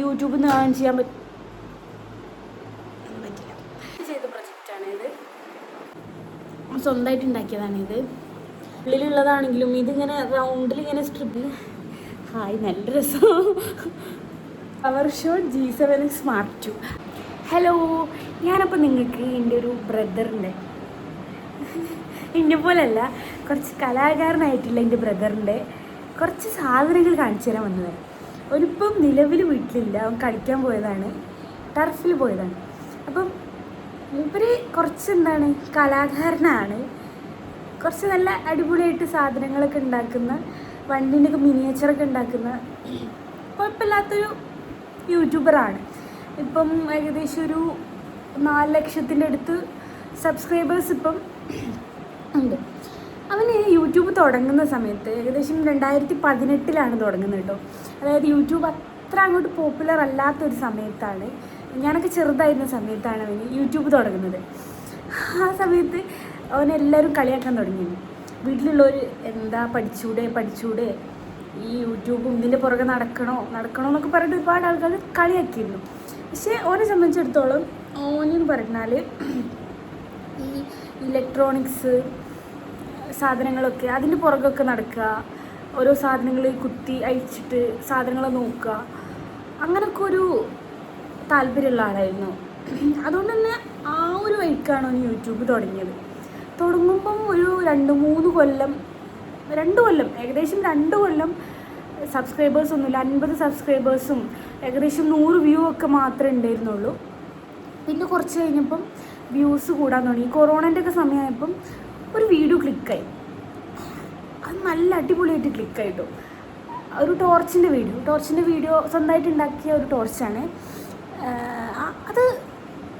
യൂട്യൂബിൽ നിന്ന് ഏൺ ചെയ്യാൻ പറ്റില്ല. ചെയ്ത പ്രൊജക്റ്റാണിത്, സ്വന്തമായിട്ട് ഉണ്ടാക്കിയതാണിത്. ഉള്ളിലുള്ളതാണെങ്കിലും ഇതിങ്ങനെ റൗണ്ടിൽ ഇങ്ങനെ സ്ട്രിപ്പിൽ. ഹായ്, നല്ല രസം. Power shot G7 Smart 2. Hello, ഞാനപ്പോൾ നിങ്ങൾക്ക് എൻ്റെ ഒരു ബ്രദറിൻ്റെ, എൻ്റെ പോലല്ല, കുറച്ച് കലാകാരനായിട്ടുള്ള എൻ്റെ ബ്രദറിൻ്റെ കുറച്ച് സാധനങ്ങൾ കാണിച്ചു തരാൻ വന്നതാണ്. ഒരിപ്പം നിലവിൽ വീട്ടിലില്ല, അവൻ കളിക്കാൻ പോയതാണ്, ടർഫിൽ പോയതാണ്. അപ്പം മൂപ്പര് കുറച്ച് എന്താണ് കലാകാരനാണ്, കുറച്ച് നല്ല അടിപൊളിയായിട്ട് സാധനങ്ങളൊക്കെ ഉണ്ടാക്കുന്ന, വണ്ടീൻ്റെയൊക്കെ മിനിയേച്ചറൊക്കെ ഉണ്ടാക്കുന്ന കുഴപ്പമില്ലാത്തൊരു യൂട്യൂബറാണ്. ഇപ്പം ഏകദേശം ഒരു 4 ലക്ഷത്തിൻ്റെ അടുത്ത് സബ്സ്ക്രൈബേഴ്സ് ഇപ്പം ഉണ്ട്. അവന് യൂട്യൂബ് തുടങ്ങുന്ന സമയത്ത് ഏകദേശം 2018 തുടങ്ങുന്നത് കേട്ടോ. അതായത് യൂട്യൂബ് അത്ര അങ്ങോട്ട് പോപ്പുലർ അല്ലാത്തൊരു സമയത്താണ്, ഞാനൊക്കെ ചെറുതായിരുന്ന സമയത്താണ് അവന് യൂട്യൂബ് തുടങ്ങുന്നത്. ആ സമയത്ത് അവനെല്ലാവരും കളിയാക്കാൻ തുടങ്ങിയിരുന്നു. വീട്ടിലുള്ളവർ എന്താ പഠിച്ചൂടെ, ഈ യൂട്യൂബും ഇതിൻ്റെ പുറകെ നടക്കണോ എന്നൊക്കെ പറഞ്ഞിട്ട് ഒരുപാട് ആൾക്കാർ കളിയാക്കിയിരുന്നു. പക്ഷേ ഓനെ സംബന്ധിച്ചിടത്തോളം ഓനെന്ന് പറഞ്ഞാൽ ഈ ഇലക്ട്രോണിക്സ് സാധനങ്ങളൊക്കെ അതിൻ്റെ പുറകൊക്കെ നടക്കുക, ഓരോ സാധനങ്ങൾ കുത്തി അഴിച്ചിട്ട് സാധനങ്ങൾ നോക്കുക, അങ്ങനെയൊക്കെ ഒരു താല്പര്യമുള്ള ആളായിരുന്നു. അതുകൊണ്ട് തന്നെ ആ ഒരു വഴിക്കാണ് അവന് യൂട്യൂബ് തുടങ്ങിയത്. തുടങ്ങുമ്പം ഒരു 2 കൊല്ലം ഏകദേശം 2 കൊല്ലം സബ്സ്ക്രൈബേഴ്സ് ഒന്നുമില്ല, 50 സബ്സ്ക്രൈബേഴ്സും ഏകദേശം 100 വ്യൂ ഒക്കെ മാത്രമേ ഉണ്ടായിരുന്നുള്ളൂ. പിന്നെ കുറച്ച് കഴിഞ്ഞപ്പം വ്യൂസ് കൂടാൻ തുടങ്ങി. കൊറോണൻ്റെ ഒക്കെ സമയമായപ്പം ഒരു വീഡിയോ ക്ലിക്കായി, അത് നല്ല അടിപൊളിയായിട്ട് ക്ലിക്കായിട്ടോ. ഒരു ടോർച്ചിൻ്റെ വീഡിയോ സ്വന്തമായിട്ട് ഉണ്ടാക്കിയ ഒരു ടോർച്ചാണ് അത്.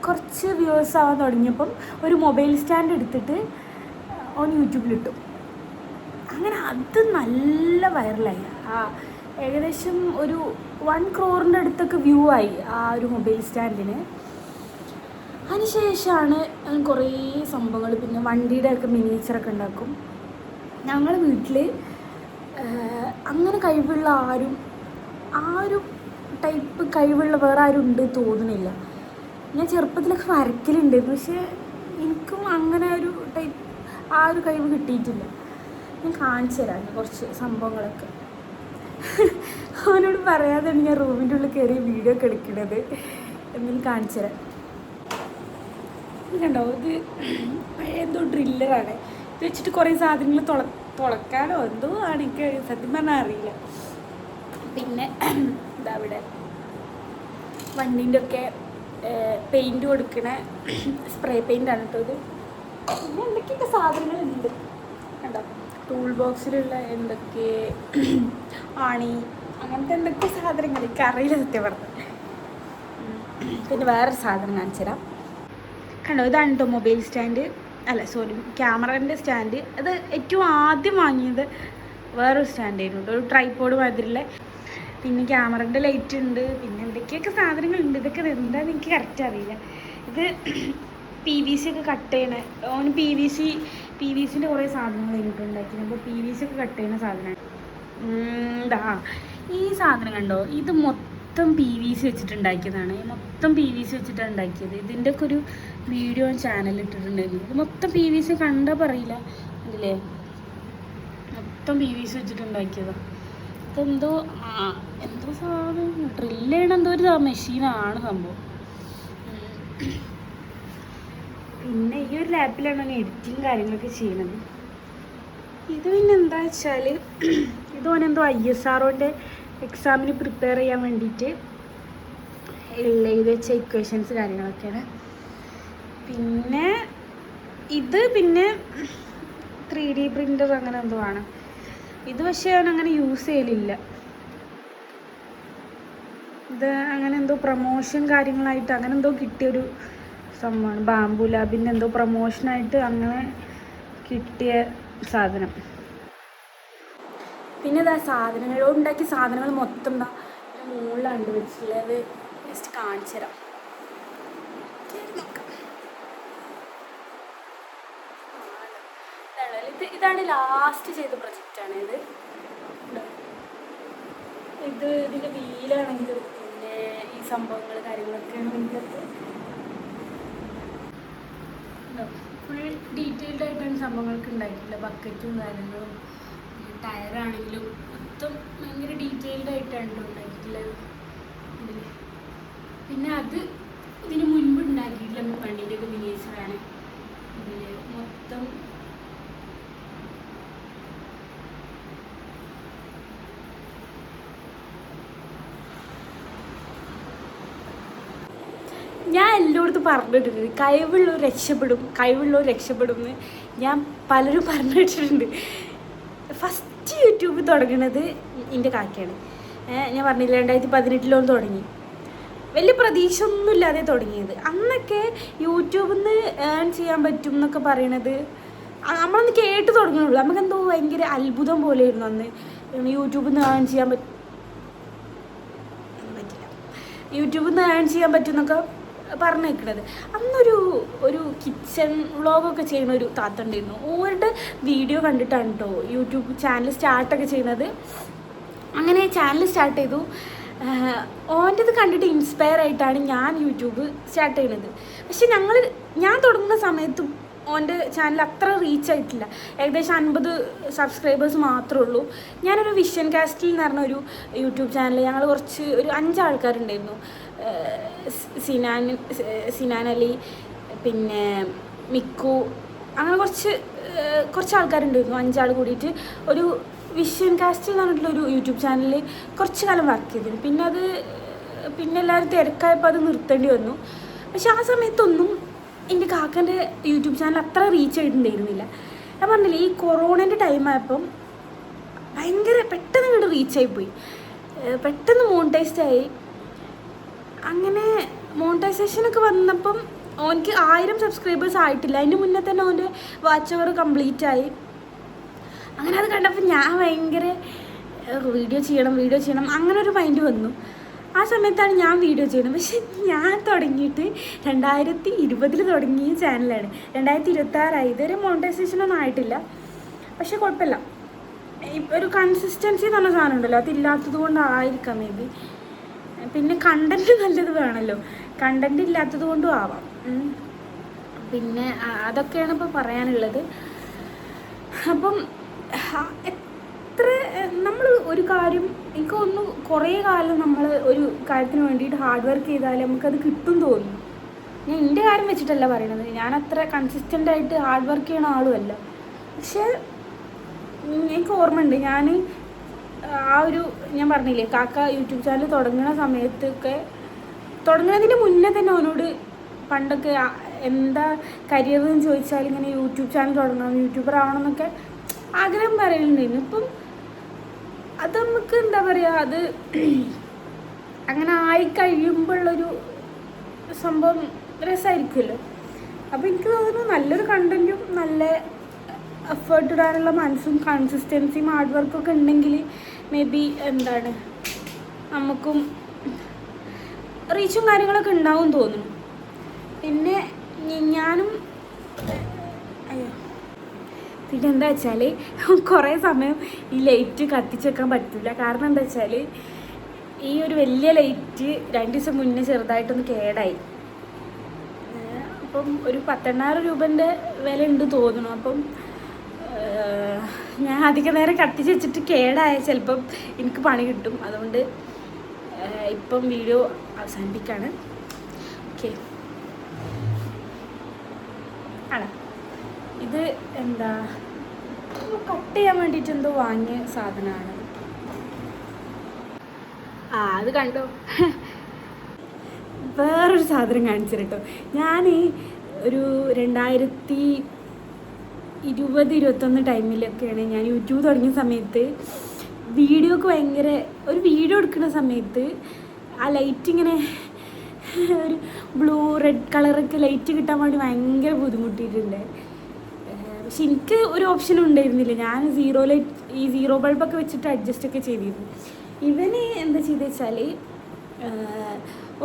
കുറച്ച് വ്യൂവേഴ്സ് ആവാൻ തുടങ്ങിയപ്പം ഒരു മൊബൈൽ സ്റ്റാൻഡ് എടുത്തിട്ട് ഓൺ യൂട്യൂബിലിട്ടു. അങ്ങനെ അത് നല്ല വൈറലായി. ഏകദേശം ഒരു 1 crore അടുത്തൊക്കെ വ്യൂ ആയി ആ ഒരു മൊബൈൽ സ്റ്റാൻഡിന്. അതിനുശേഷമാണ് കുറേ സംഭവങ്ങൾ, പിന്നെ വണ്ടിയുടെ ഒക്കെ മിനിയേച്ചറൊക്കെ ഉണ്ടാക്കും. ഞങ്ങളുടെ വീട്ടിൽ അങ്ങനെ കഴിവുള്ള ആരും, ആ ഒരു ടൈപ്പ് കഴിവുള്ള വേറെ ആരും ഉണ്ട് തോന്നുന്നില്ല. ഞാൻ ചെറുപ്പത്തിലൊക്കെ വരയ്ക്കലുണ്ടായിരുന്നു, പക്ഷേ എനിക്കും അങ്ങനെ ഒരു ടൈപ്പ് ആ ഒരു കഴിവ് കിട്ടിയിട്ടില്ല. ഞാൻ കാണിച്ചു തരാം കുറച്ച് സംഭവങ്ങളൊക്കെ. അവനോട് പറയാതെയാണ് ഞാൻ റൂമിൻ്റെ ഉള്ളിൽ കയറി വീഡിയോ ഒക്കെ എടുക്കുന്നത്. എന്തെങ്കിലും കാണിച്ചു തരാം. ഇത് കണ്ടോ, ഇത് എന്തോ ഡ്രില്ലറാണ്. ഇത് വെച്ചിട്ട് കുറേ സാധനങ്ങൾ തുളക്കാനോ എന്തോ ആണ്, എനിക്ക് സത്യം പറഞ്ഞാൽ അറിയില്ല. പിന്നെ ഇതാ ഇവിടെ വണ്ടീൻ്റെ ഒക്കെ പെയിൻറ്റ് കൊടുക്കണ സ്പ്രേ പെയിൻ്റാണ് കേട്ടോ ഇത്. പിന്നെ എന്തൊക്കെയൊക്കെ സാധനങ്ങളുണ്ട് കണ്ടോ, ടൂൾ ബോക്സിലുള്ള എന്തൊക്കെ ആണി, അങ്ങനത്തെ എന്തൊക്കെ സാധനങ്ങൾ എനിക്ക് അറിയില്ല സത്യം പറഞ്ഞത്. പിന്നെ വേറൊരു സാധനം കാണിച്ചു തരാം. കണ്ടോ, ഇതാണ് കേട്ടോ മൊബൈൽ സ്റ്റാൻഡ്, ക്യാമറേൻ്റെ സ്റ്റാൻഡ്. അത് ഏറ്റവും ആദ്യം വാങ്ങിയത് വേറൊരു സ്റ്റാൻഡായിരുന്നു കേട്ടോ, ഒരു ട്രൈപോഡ് മാതിരിയുള്ള. പിന്നെ ക്യാമറേൻ്റെ ലൈറ്റ് ഉണ്ട്, പിന്നെ എന്തൊക്കെയൊക്കെ സാധനങ്ങളുണ്ട്. ഇതൊക്കെ എന്താണെന്ന് എനിക്ക് കറക്റ്റ് അറിയില്ല. ഇത് PVC ഒക്കെ കട്ട് ചെയ്യണ, ഓന് PVCൻ്റെ കുറേ സാധനങ്ങൾ എനിക്ക് ഉണ്ടാക്കിയത്. അപ്പോൾ PVC ഒക്കെ കട്ട് ചെയ്യുന്ന സാധനമാണ്. ഈ സാധനം കണ്ടോ, ഇത് മൊത്തം PVC വെച്ചിട്ടുണ്ടാക്കിയതാണ്. മൊത്തം PVC വെച്ചിട്ടാണ് ഉണ്ടാക്കിയത്. ഇതിൻ്റെ ഒക്കെ ഒരു വീഡിയോ ചാനലിൽ ഇട്ടിട്ടുണ്ടായിരുന്നു. ഇത് മൊത്തം PVC കണ്ടാൽ പറയില്ല അതില്ലേ, മൊത്തം PVC വെച്ചിട്ടുണ്ടാക്കിയതാണ്. ഇതെന്തോ സാധനം ഡ്രില്ല് ചെയ്യണ എന്തോ ഒരു മെഷീനാണ് സംഭവം. പിന്നെ ഈ ഒരു ലാപ്പിലാണ് ഞാൻ എഡിറ്റിങ് കാര്യങ്ങളൊക്കെ ചെയ്യുന്നത്. ഇത് പിന്നെ എന്താ വെച്ചാൽ ഇത് ഓനെന്തോ ISROൻ്റെ എക്സാമിന് പ്രിപ്പയർ ചെയ്യാൻ വേണ്ടിയിട്ട് എഴുതി വെച്ച ഇക്വേഷൻസ് കാര്യങ്ങളൊക്കെയാണ്. പിന്നെ ഇത് പിന്നെ 3D പ്രിൻ്റർ അങ്ങനെ എന്തോ ആണ്. ഇത് പക്ഷേ ഞാൻ അങ്ങനെ യൂസ് ചെയ്യലില്ല. ഇത് അങ്ങനെ എന്തോ പ്രൊമോഷൻ കാര്യങ്ങളായിട്ട് അങ്ങനെ എന്തോ കിട്ടിയൊരു സംഭവമാണ്. ബാംബു ലാബിൻ്റെ എന്തോ പ്രൊമോഷനായിട്ട് അങ്ങനെ കിട്ടിയ സാധനം. പിന്നെ ഇതാ സാധനങ്ങളോട് ഉണ്ടാക്കിയ സാധനങ്ങൾ മൊത്തം എന്താ മുകളിലാണ് വെച്ചിട്ടുള്ളത്. ജസ്റ്റ് കാണിച്ചു തരാം. ഇതാണ് ലാസ്റ്റ് ചെയ്ത പ്രൊജക്റ്റാണ് ഇത്. ഇതിൻ്റെ വീലാണെങ്കിലും പിന്നെ സംഭവങ്ങൾ കാര്യങ്ങളൊക്കെയാണ് മുന്നിലത്തെ. ഫുൾ ഡീറ്റെയിൽഡ് ആയിട്ടാണ് സംഭവങ്ങളൊക്കെ ഉണ്ടായിട്ടുള്ളത്. ബക്കറ്റും കാര്യങ്ങളും ടയറാണെങ്കിലും മൊത്തം ഭയങ്കര ഡീറ്റെയിൽഡ് ആയിട്ടാണ് ഉണ്ടാക്കിയിട്ടുള്ളത്. പിന്നെ അത് ഇതിന് മുൻപ് ഉണ്ടാക്കിയിട്ടുള്ള വണ്ടീൻ്റെയൊക്കെ മിനിയേച്ചറാണ് ഇതിൽ മൊത്തം. ഞാൻ എല്ലായിടത്തും പറഞ്ഞിട്ടുണ്ട് കഴിവുള്ളവർ രക്ഷപ്പെടും എന്ന് ഞാൻ പലരും പറഞ്ഞിട്ടുണ്ട്. ഫസ്റ്റ് യൂട്യൂബ് തുടങ്ങുന്നത് എൻ്റെ കാക്കയാണ്. ഞാൻ പറഞ്ഞില്ല 2018 തുടങ്ങി. വലിയ പ്രതീക്ഷ ഒന്നുമില്ലാതെ തുടങ്ങിയത്. അന്നൊക്കെ യൂട്യൂബിൽ നിന്ന് ഏൺ ചെയ്യാൻ പറ്റും എന്നൊക്കെ പറയണത് നമ്മളൊന്ന് കേട്ട് തുടങ്ങുന്നുള്ളൂ. നമുക്കെന്തോ ഭയങ്കര അത്ഭുതം പോലെയായിരുന്നു അന്ന്. യൂട്യൂബിൽ നിന്ന് ഏൺ ചെയ്യാൻ പറ്റില്ല, യൂട്യൂബിൽ നിന്ന് ഏൺ ചെയ്യാൻ പറ്റും എന്നൊക്കെ പറഞ്ഞേക്കണത്. അന്നൊരു കിച്ചൺ വ്ളോഗൊക്കെ ചെയ്യുന്ന ഒരു താത്ത ഉണ്ടായിരുന്നു. ഓരുടെ വീഡിയോ കണ്ടിട്ടാണ് കേട്ടോ യൂട്യൂബ് ചാനൽ സ്റ്റാർട്ടൊക്കെ ചെയ്യുന്നത്. അങ്ങനെ ചാനൽ സ്റ്റാർട്ട് ചെയ്തു. ഓൻ്റെത് കണ്ടിട്ട് ഇൻസ്പയർ ആയിട്ടാണ് ഞാൻ യൂട്യൂബ് സ്റ്റാർട്ട് ചെയ്യുന്നത്. പക്ഷെ ഞാൻ തുടങ്ങുന്ന സമയത്തും ഓൻ്റെ ചാനൽ അത്ര റീച്ച് ആയിട്ടില്ല. ഏകദേശം 50 സബ്സ്ക്രൈബേഴ്സ് മാത്രമേ ഉള്ളൂ. ഞാനൊരു വിഷൻ കാസ്റ്റിൽ എന്ന് പറഞ്ഞ ഒരു യൂട്യൂബ് ചാനൽ ഞങ്ങൾ ഒരു 5 ആൾക്കാരുണ്ടായിരുന്നു. സിനാൻ അലി, പിന്നെ മിക്കു, അങ്ങനെ കുറച്ച് ആൾക്കാരുണ്ടായിരുന്നു. 5 ആൾ കൂടിയിട്ട് ഒരു വിഷൻ കാസ്റ്റ് എന്ന് പറഞ്ഞിട്ടുള്ള ഒരു യൂട്യൂബ് ചാനലിൽ കുറച്ച് കാലം വർക്ക് ചെയ്തിരുന്നു. പിന്നെ എല്ലാവരും തിരക്കായപ്പോൾ അത് നിർത്തേണ്ടി വന്നു. പക്ഷെ ആ സമയത്തൊന്നും എൻ്റെ കാക്കൻ്റെ യൂട്യൂബ് ചാനൽ അത്ര റീച്ച് ആയിട്ടുണ്ടായിരുന്നില്ല. ഞാൻ പറഞ്ഞില്ലേ, ഈ കൊറോണൻ്റെ ടൈമായപ്പം ഭയങ്കര പെട്ടെന്ന് ഇങ്ങോട്ട് റീച്ചായിപ്പോയി, പെട്ടെന്ന് മോണിറ്റൈസ്ഡ് ആയി. അങ്ങനെ മോണിറ്റൈസേഷനൊക്കെ വന്നപ്പം ഓനിക്ക് 1000 സബ്സ്ക്രൈബേഴ്സ് ആയിട്ടില്ല. അതിൻ്റെ മുന്നേ തന്നെ ഓൻ്റെ വാച്ച് അവർ കംപ്ലീറ്റ് ആയി. അങ്ങനെ അത് കണ്ടപ്പോൾ ഞാൻ ഭയങ്കര വീഡിയോ ചെയ്യണം അങ്ങനെ ഒരു മൈൻഡ് വന്നു. ആ സമയത്താണ് ഞാൻ വീഡിയോ ചെയ്യുന്നത്. പക്ഷെ ഞാൻ തുടങ്ങിയിട്ട് 2020 തുടങ്ങിയ ചാനലാണ്. 2026 ഇതുവരെ മോണിറ്റൈസേഷനൊന്നും ആയിട്ടില്ല. പക്ഷെ കുഴപ്പമില്ല. ഒരു കൺസിസ്റ്റൻസി എന്ന് പറഞ്ഞ സാധനം ഉണ്ടല്ലോ, അതില്ലാത്തത് കൊണ്ടായിരിക്കാം മേ ബി. പിന്നെ കണ്ടൻറ്റ് നല്ലത് വേണമല്ലോ, കണ്ടൻറ്റ് ഇല്ലാത്തത് കൊണ്ടും ആവാം. പിന്നെ അതൊക്കെയാണ് ഇപ്പോൾ പറയാനുള്ളത്. അപ്പം നമ്മൾ ഒരു കാര്യം എനിക്ക് തോന്നുന്നു, കുറേ കാലം നമ്മൾ ഒരു കാര്യത്തിന് വേണ്ടിയിട്ട് ഹാർഡ് വർക്ക് ചെയ്താൽ നമുക്കത് കിട്ടും തോന്നുന്നു. ഞാൻ എൻ്റെ കാര്യം വെച്ചിട്ടല്ല പറയണത്, ഞാൻ അത്ര കൺസിസ്റ്റൻ്റായിട്ട് ഹാർഡ് വർക്ക് ചെയ്യണ ആളുമല്ല. പക്ഷേ എനിക്ക് ഓർമ്മയുണ്ട്, ഞാൻ പറഞ്ഞില്ലേ കാക്ക യൂട്യൂബ് ചാനൽ തുടങ്ങുന്ന സമയത്തൊക്കെ, തുടങ്ങുന്നതിന് മുന്നേ തന്നെ അവനോട് പണ്ടൊക്കെ എന്താ കരിയർ എന്ന് ചോദിച്ചാൽ ഇങ്ങനെ യൂട്യൂബ് ചാനൽ തുടങ്ങണം, യൂട്യൂബർ ആവണം എന്നൊക്കെ ആഗ്രഹം പറയുന്നുണ്ടായിരുന്നു. ഇപ്പം അത് നമുക്ക് എന്താ പറയുക, അത് അങ്ങനെ ആയി കഴിയുമ്പോഴുള്ളൊരു സംഭവം രസമായിരിക്കുമല്ലോ. അപ്പോൾ എനിക്ക് തോന്നുന്നു നല്ലൊരു കണ്ടൻറ്റും നല്ല എഫേർട്ട് ഇടാനുള്ള മനസ്സും കൺസിസ്റ്റൻസിയും ഹാർഡ് വർക്കൊക്കെ ഉണ്ടെങ്കിൽ മേ ബി നമുക്കും റീച്ചും കാര്യങ്ങളൊക്കെ ഉണ്ടാവും തോന്നുന്നു. പിന്നെ എന്താ വെച്ചാൽ കുറേ സമയം ഈ ലൈറ്റ് കത്തിച്ച് വെക്കാൻ പറ്റില്ല. കാരണം എന്താ വെച്ചാൽ ഈ ഒരു വലിയ ലൈറ്റ് 2 ദിവസം മുന്നേ ചെറുതായിട്ടൊന്ന് കേടായി. അപ്പം ഒരു 10,000 രൂപൻ്റെ വില ഉണ്ട് തോന്നുന്നു. അപ്പം ഞാൻ അധികം നേരം കത്തിച്ച് വെച്ചിട്ട് കേടായ ചിലപ്പം എനിക്ക് പണി കിട്ടും. അതുകൊണ്ട് ഇപ്പം വീഡിയോ അവസാനിപ്പിക്കുകയാണ്. ഓക്കെ, ആണോ ഇത് കട്ട് ചെയ്യാൻ വേണ്ടിയിട്ട് എന്തോ വാങ്ങിയ സാധനമാണ്. അത് കണ്ടോ, വേറൊരു സാധനം കാണിച്ചു കേട്ടോ. ഞാൻ ഒരു 2020-21 ടൈമിലൊക്കെയാണ് ഞാൻ യൂട്യൂബ് തുടങ്ങിയ സമയത്ത് വീഡിയോക്ക് ഭയങ്കര ഒരു വീഡിയോ എടുക്കുന്ന സമയത്ത് ആ ലൈറ്റ് ഇങ്ങനെ ഒരു ബ്ലൂ റെഡ് കളറൊക്കെ ലൈറ്റ് കിട്ടാൻ വേണ്ടി ഭയങ്കര ബുദ്ധിമുട്ടിയിട്ടുണ്ട്. പക്ഷെ എനിക്ക് ഒരു ഓപ്ഷനും ഉണ്ടായിരുന്നില്ല. ഞാൻ സീറോ ബൾബൊക്കെ വെച്ചിട്ട് അഡ്ജസ്റ്റൊക്കെ ചെയ്തിരുന്നു. ഇവന് എന്താ ചെയ്തെന്ന് വെച്ചാൽ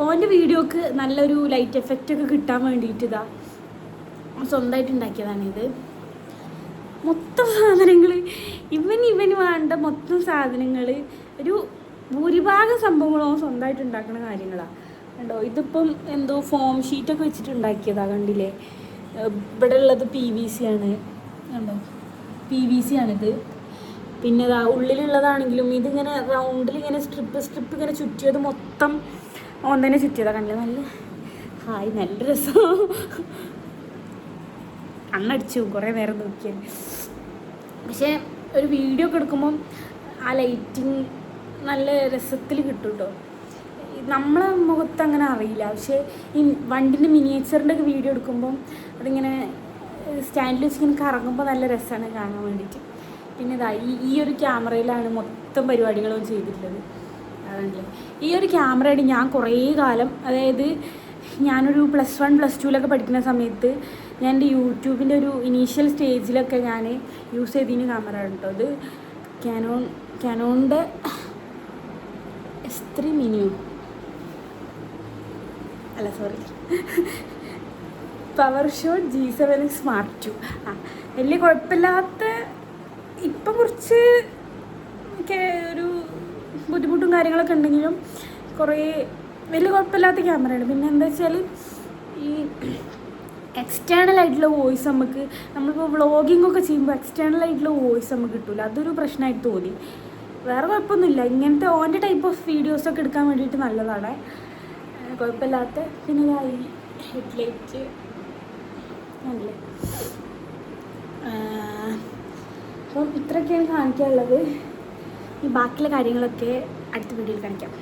ഓൻ്റെ വീഡിയോക്ക് നല്ലൊരു ലൈറ്റ് എഫക്റ്റൊക്കെ കിട്ടാൻ വേണ്ടിയിട്ട് സ്വന്തമായിട്ട് ഉണ്ടാക്കിയതാണിത്. മൊത്തം സാധനങ്ങൾ ഇവന് വേണ്ട മൊത്തം സാധനങ്ങൾ, ഒരു ഭൂരിഭാഗം സംഭവങ്ങളും സ്വന്തമായിട്ട് ഉണ്ടാക്കുന്ന കാര്യങ്ങളാണ്. കണ്ടോ, ഇതിപ്പം എന്തോ ഫോം ഷീറ്റൊക്കെ വെച്ചിട്ട് ഉണ്ടാക്കിയതാ, കണ്ടില്ലേ. ഇവിടെ ഉള്ളത് PVC ആണ്, കണ്ടോ, PVC ആണിത്. പിന്നെ ഇതാ ഉള്ളിലുള്ളതാണെങ്കിലും ഇതിങ്ങനെ റൗണ്ടിൽ ഇങ്ങനെ സ്ട്രിപ്പ് ഇങ്ങനെ ചുറ്റിയത് മൊത്തം ഓൻ തന്നെ ചുറ്റിയതാണ്. കണ്ടില്ല, നല്ല രസം. കണ്ണടിച്ചു കുറേ നേരം നോക്കിയാൽ. പക്ഷേ ഒരു വീഡിയോ ഒക്കെ എടുക്കുമ്പം ആ ലൈറ്റിങ് നല്ല രസത്തിൽ കിട്ടും കേട്ടോ. നമ്മളെ മുഖത്ത് അങ്ങനെ അറിയില്ല. പക്ഷേ ഈ വണ്ടിൻ്റെ മിനിയേച്ചറിൻ്റെ ഒക്കെ വീഡിയോ എടുക്കുമ്പം അതിങ്ങനെ സ്റ്റാൻഡിൽ വെച്ച് ഇങ്ങനെ കറങ്ങുമ്പോൾ നല്ല രസമാണ് കാണാൻ വേണ്ടിയിട്ട്. പിന്നെ ഇതാ ഈ ഒരു ക്യാമറയിലാണ് മൊത്തം പരിപാടികളും ചെയ്തിട്ടുള്ളത്. അതല്ലേ, ഈ ഒരു ക്യാമറയുടെ ഞാൻ കുറേ കാലം, അതായത് ഞാനൊരു +1 +2 പഠിക്കുന്ന സമയത്ത് ഞാൻ എൻ്റെ യൂട്യൂബിൻ്റെ ഒരു ഇനീഷ്യൽ സ്റ്റേജിലൊക്കെ ഞാൻ യൂസ് ചെയ്തതിന് ക്യാമറ കേട്ടോ. അത് ക്യാനോണിൻ്റെ S3 മിനിയോ അല്ല, sorry, PowerShot G7X Mark II. വലിയ കുഴപ്പമില്ലാത്ത, ഇപ്പം കുറച്ച് ഒരു ബുദ്ധിമുട്ടും കാര്യങ്ങളൊക്കെ ഉണ്ടെങ്കിലും കുറേ വലിയ കുഴപ്പമില്ലാത്ത ക്യാമറയാണ്. പിന്നെ എന്താ വെച്ചാൽ ഈ എക്സ്റ്റേണൽ ആയിട്ടുള്ള വോയിസ് നമ്മളിപ്പോൾ വ്ളോഗിങ് ഒക്കെ ചെയ്യുമ്പോൾ എക്സ്റ്റേണൽ ആയിട്ടുള്ള വോയിസ് നമുക്ക് കിട്ടില്ല. അതൊരു പ്രശ്നമായിട്ട് തോന്നി. വേറെ കുഴപ്പമൊന്നുമില്ല. ഇങ്ങനത്തെ ഓൻ്റെ ടൈപ്പ് ഓഫ് വീഡിയോസൊക്കെ എടുക്കാൻ വേണ്ടിയിട്ട് നല്ലതാണ്, കുഴപ്പമില്ലാത്ത. പിന്നെ ഈ ഹെഡ്ലൈറ്റ് അല്ലേ. അപ്പം ഇത്രയൊക്കെയാണ് കാണിക്കാനുള്ളത്. ഈ ബാക്കിയുള്ള കാര്യങ്ങളൊക്കെ അടുത്ത വീഡിയോയിൽ കാണിക്കാം.